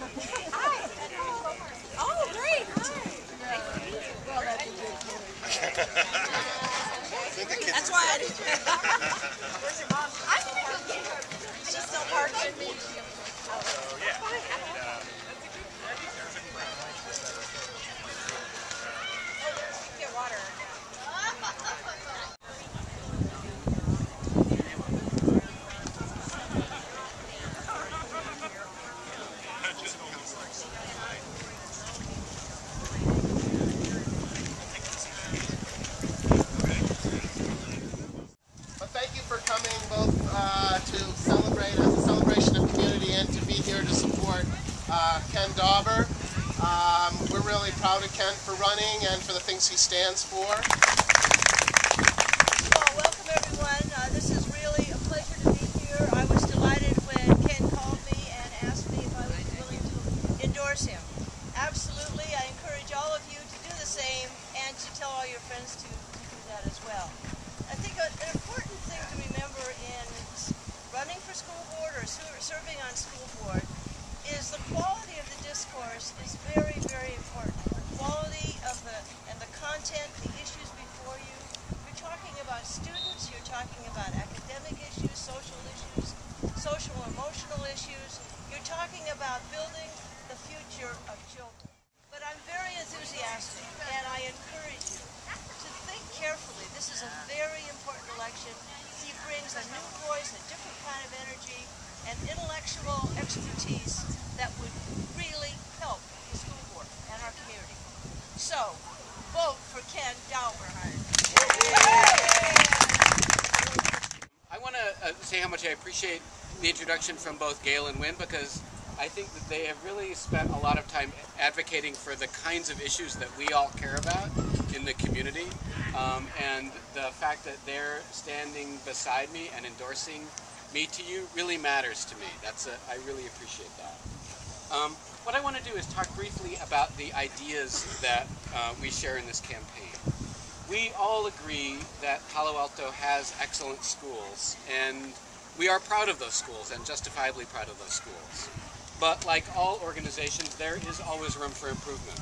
Hi. Oh, great. Hi. Well, that's a good point. That's why I didn't. Where's your mom? I'm going to go get her. She's still parking. Oh, yeah. Get water. Thank you for coming both to celebrate as a celebration of community and to be here to support Ken Dauber. We're really proud of Ken for running and for the things he stands for. Well, welcome everyone. This is really a pleasure to be here. I was delighted when Ken called me and asked me if I was willing to endorse him. Absolutely. I encourage all of you to do the same and to tell all your friends to do that as well. I think an important thing to remember in running for school board or serving on school board is the quality of the discourse is very, very important. The quality of the content, the issues before you. You're talking about students, you're talking about academic issues, social emotional issues. You're talking about building the future of children. But I'm very enthusiastic and I encourage you to think carefully. This is a very important election. He brings a new voice, a different kind of energy, and intellectual expertise that would really help the school board and our community. So, vote for Ken Dauber. I want to say how much I appreciate the introduction from both Gail and Wynn, because I think that they have really spent a lot of time advocating for the kinds of issues that we all care about in the community, and the fact that they're standing beside me and endorsing me to you really matters to me. I really appreciate that. What I want to do is talk briefly about the ideas that we share in this campaign. We all agree that Palo Alto has excellent schools, and we are proud of those schools and justifiably proud of those schools. But like all organizations, there is always room for improvement.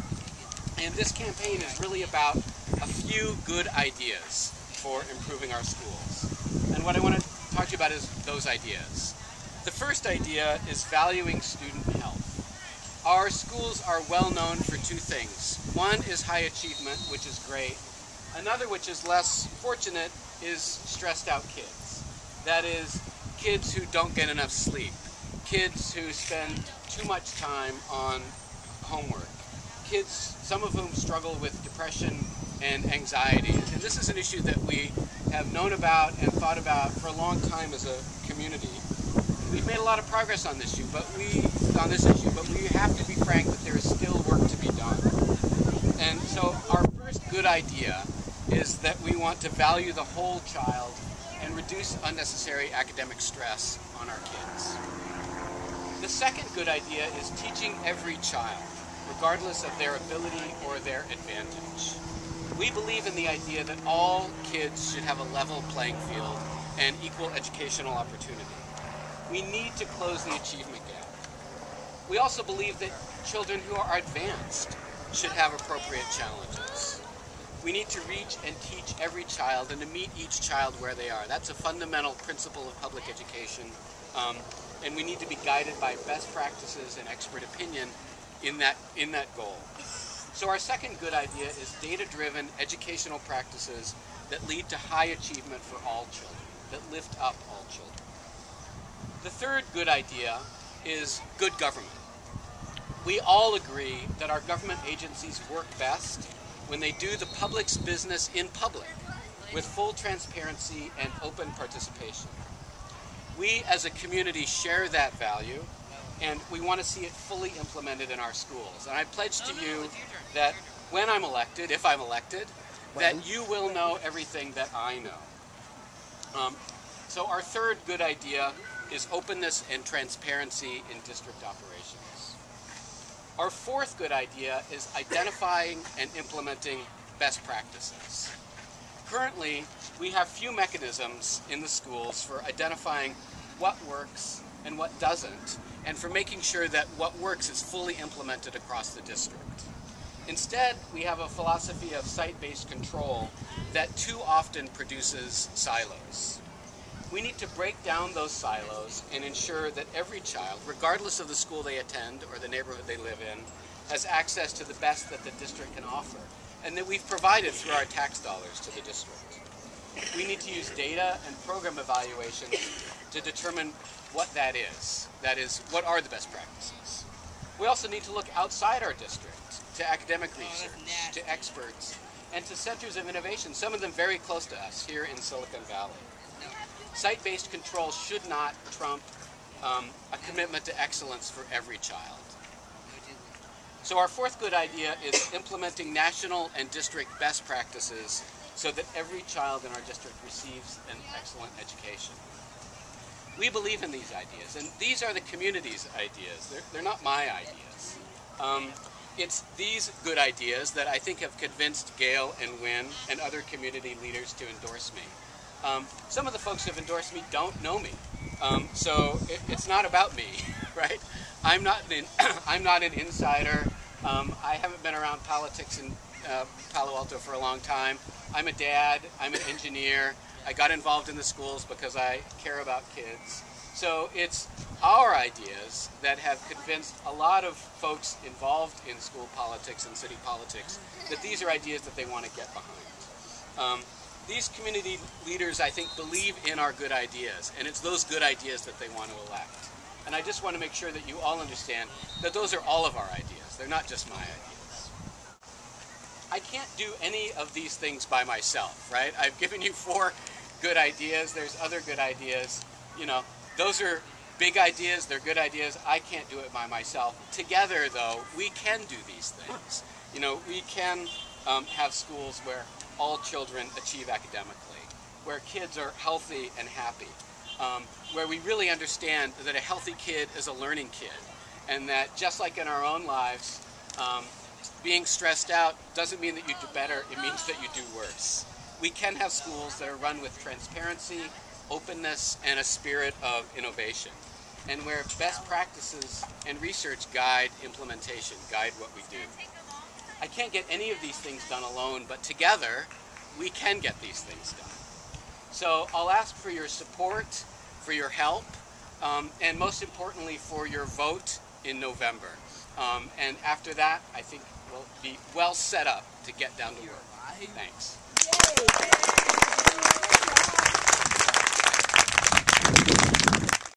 And this campaign is really about a few good ideas for improving our schools. And what I want to talk to you about is those ideas. The first idea is valuing student health. Our schools are well known for two things. One is high achievement, which is great. Another, which is less fortunate, is stressed out kids. That is, kids who don't get enough sleep. Kids who spend too much time on homework. Kids, some of whom struggle with depression and anxiety. And this is an issue that we have known about and thought about for a long time as a community. We've made a lot of progress on this issue, but we have to be frank that there is still work to be done. And so our first good idea is that we want to value the whole child and reduce unnecessary academic stress on our kids. The second good idea is teaching every child, regardless of their ability or their advantage. We believe in the idea that all kids should have a level playing field and equal educational opportunity. We need to close the achievement gap. We also believe that children who are advanced should have appropriate challenges. We need to reach and teach every child and to meet each child where they are. That's a fundamental principle of public education, and we need to be guided by best practices and expert opinion in that goal. So our second good idea is data-driven educational practices that lead to high achievement for all children, that lift up all children. The third good idea is good government. We all agree that our government agencies work best when they do the public's business in public, with full transparency and open participation. We as a community share that value, and we want to see it fully implemented in our schools. And I pledge to you that when I'm elected, if I'm elected, that you will know everything that I know. So our third good idea is openness and transparency in district operations. Our fourth good idea is identifying and implementing best practices. Currently, we have few mechanisms in the schools for identifying what works and what doesn't, and for making sure that what works is fully implemented across the district. Instead, we have a philosophy of site-based control that too often produces silos. We need to break down those silos and ensure that every child, regardless of the school they attend or the neighborhood they live in, has access to the best that the district can offer, and that we've provided through our tax dollars to the district. We need to use data and program evaluations to determine what that is. That is, what are the best practices? We also need to look outside our district, to academic research, to experts, and to centers of innovation, some of them very close to us here in Silicon Valley. Site-based control should not trump a commitment to excellence for every child. So our fourth good idea is implementing national and district best practices so that every child in our district receives an excellent education. We believe in these ideas, and these are the community's ideas. They're not my ideas. It's these good ideas that I think have convinced Gail and Wynn and other community leaders to endorse me. Some of the folks who have endorsed me don't know me, so it's not about me, right? I'm not an insider. I haven't been around politics in Palo Alto for a long time. I'm a dad. I'm an engineer. I got involved in the schools because I care about kids. So it's our ideas that have convinced a lot of folks involved in school politics and city politics that these are ideas that they want to get behind. These community leaders, I think, believe in our good ideas, and it's those good ideas that they want to elect. And I just want to make sure that you all understand that those are all of our ideas. They're not just my ideas. I can't do any of these things by myself, right? I've given you 4 good ideas. There's other good ideas. You know, those are big ideas. They're good ideas. I can't do it by myself. Together, though, we can do these things. You know, we can have schools where all children achieve academically, where kids are healthy and happy, where we really understand that a healthy kid is a learning kid, and that just like in our own lives, being stressed out doesn't mean that you do better, it means that you do worse. We can have schools that are run with transparency, openness, and a spirit of innovation, and where best practices and research guide implementation, guide what we do. I can't get any of these things done alone, but together we can get these things done. So I'll ask for your support, for your help, and most importantly for your vote in November. And after that, I think we'll be well set up to get down to work. Thanks.